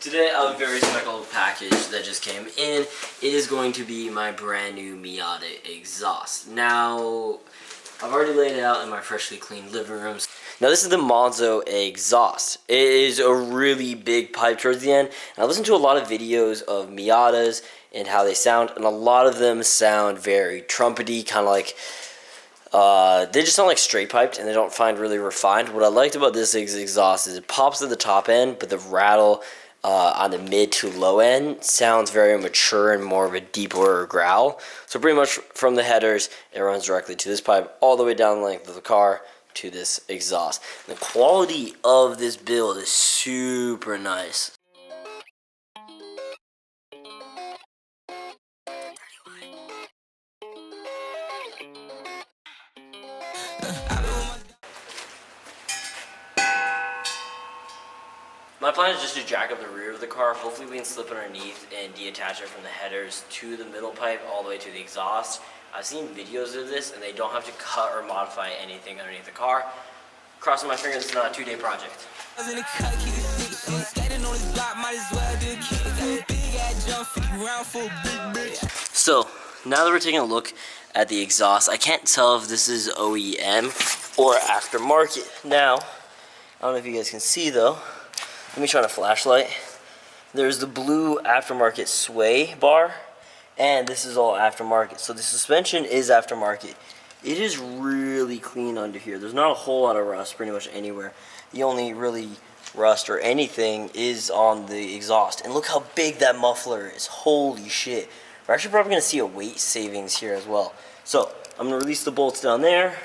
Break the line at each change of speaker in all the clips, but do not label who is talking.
Today I have a very special package that just came in. It is going to be my brand new Miata exhaust. Now, I've already laid it out in my freshly cleaned living room. Now this is the Manzo exhaust. It is a really big pipe towards the end. And I listened to a lot of videos of Miatas and how they sound, and a lot of them sound very trumpety, kind of like they just sound like straight piped, and they don't find really refined. What I liked about this exhaust is it pops at the top end, but the rattle on the mid to low end sounds very mature and more of a deeper growl. So pretty much from the headers, it runs directly to this pipe all the way down the length of the car to this exhaust. The quality of this build is super nice. My plan is just to jack up the rear of the car. Hopefully we can slip underneath and detach it from the headers to the middle pipe all the way to the exhaust. I've seen videos of this and they don't have to cut or modify anything underneath the car. Crossing my fingers, it's not a 2-day project. So, now that we're taking a look at the exhaust, I can't tell if this is OEM or aftermarket. Now, I don't know if you guys can see though. Let me try on a flashlight. There's the blue aftermarket sway bar, and this is all aftermarket. So the suspension is aftermarket. It is really clean under here. There's not a whole lot of rust pretty much anywhere. The only really rust or anything is on the exhaust. And look how big that muffler is. Holy shit. We're actually probably gonna see a weight savings here as well. So I'm gonna release the bolts down there,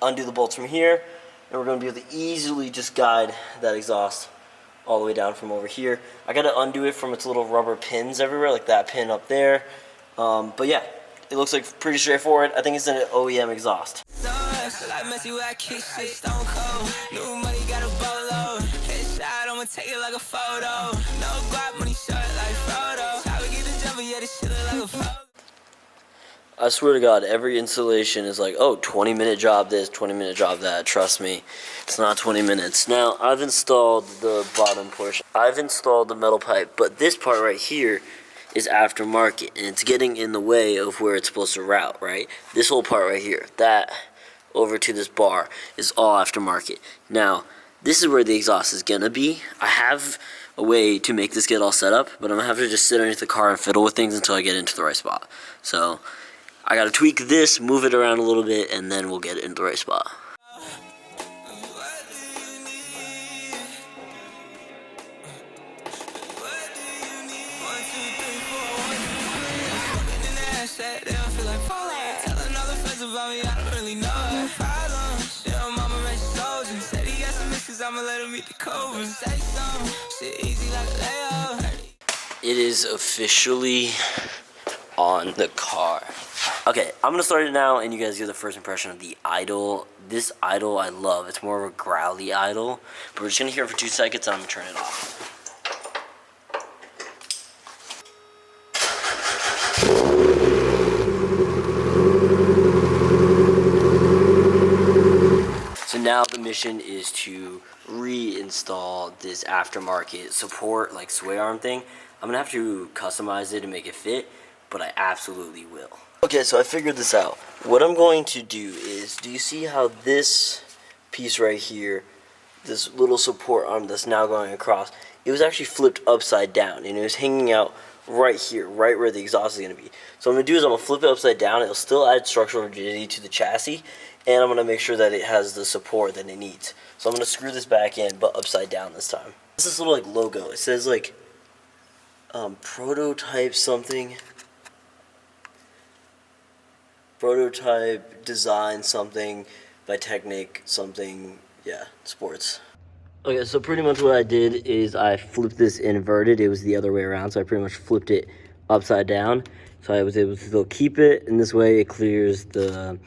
undo the bolts from here, and we're gonna be able to easily just guide that exhaust all the way down from over here. I gotta undo it from its little rubber pins everywhere, like that pin up there. But yeah, it looks like pretty straightforward. I think it's an OEM exhaust. I swear to God, every installation is like, oh, 20-minute job this, 20-minute job that. Trust me, it's not 20 minutes. Now, I've installed the bottom portion. I've installed the metal pipe, but this part right here is aftermarket, and it's getting in the way of where it's supposed to route, right? This whole part right here, that over to this bar, is all aftermarket. Now, this is where the exhaust is gonna be. I have a way to make this get all set up, but I'm gonna have to just sit underneath the car and fiddle with things until I get into the right spot. So I gotta tweak this, move it around a little bit, and then we'll get it into the right spot. It is officially on the car. Okay, I'm gonna start it now, and you guys get the first impression of the idle. This idle I love. It's more of a growly idle, but we're just gonna hear it for 2 seconds, and I'm gonna turn it off. So now the mission is to reinstall this aftermarket support, like sway arm thing. I'm gonna have to customize it and make it fit, but I absolutely will. Okay, so I figured this out. What I'm going to do is, do you see how this piece right here, this little support arm that's now going across, it was actually flipped upside down, and it was hanging out right here, right where the exhaust is going to be. So what I'm going to do is I'm going to flip it upside down. It'll still add structural rigidity to the chassis, and I'm going to make sure that it has the support that it needs. So I'm going to screw this back in, but upside down this time. This is a little like logo. It says like prototype something. Prototype design something by Technic something, yeah, sports. Okay, so pretty much what I did is I flipped this inverted. It was the other way around, so I pretty much flipped it upside down. So I was able to still keep it, and this way it clears the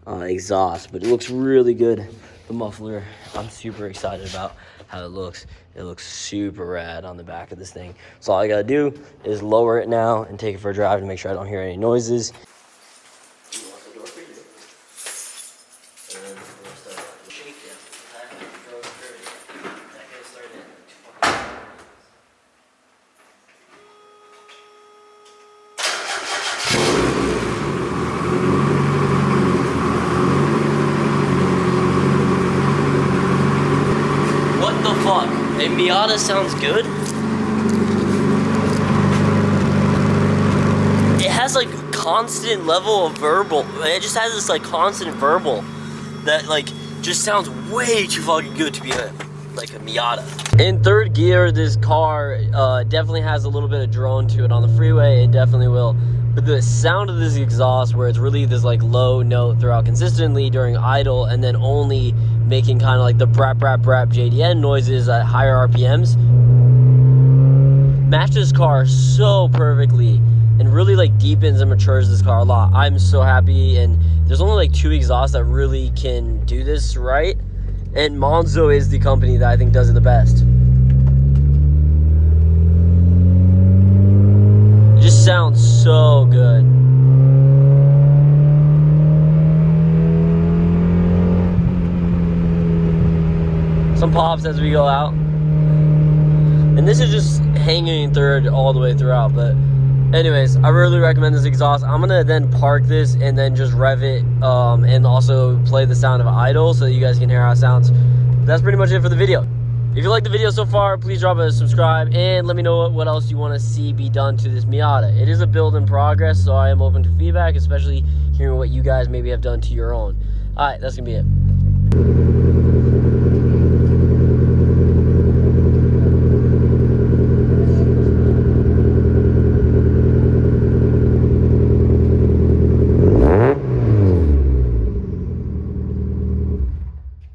exhaust. But it looks really good, the muffler. I'm super excited about how it looks. It looks super rad on the back of this thing. So all I gotta do is lower it now and take it for a drive to make sure I don't hear any noises. A Miata sounds good. It has like constant level of verbal. It just has this like constant verbal that like just sounds way too fucking good to be like a Miata. In third gear, this car definitely has a little bit of drone to it on the freeway. It definitely will. But the sound of this exhaust, where it's really this like low note throughout consistently during idle, and then only making kind of like the brap brap brap JDN noises at higher RPMs, match this car so perfectly and really like deepens and matures this car a lot. I'm so happy, and there's only like 2 exhausts that really can do this right, and Manzo is the company that I think does it the best. It just sounds so good. Some pops as we go out, and this is just hanging in third all the way throughout. But anyways, I really recommend this exhaust. I'm gonna then park this and then just rev it and also play the sound of idle so that you guys can hear how it sounds. That's pretty much it for the video. If you like the video so far, please drop a subscribe and let me know what else you want to see be done to this Miata. It is a build in progress, so I am open to feedback, especially hearing what you guys maybe have done to your own. Alright, that's gonna be it.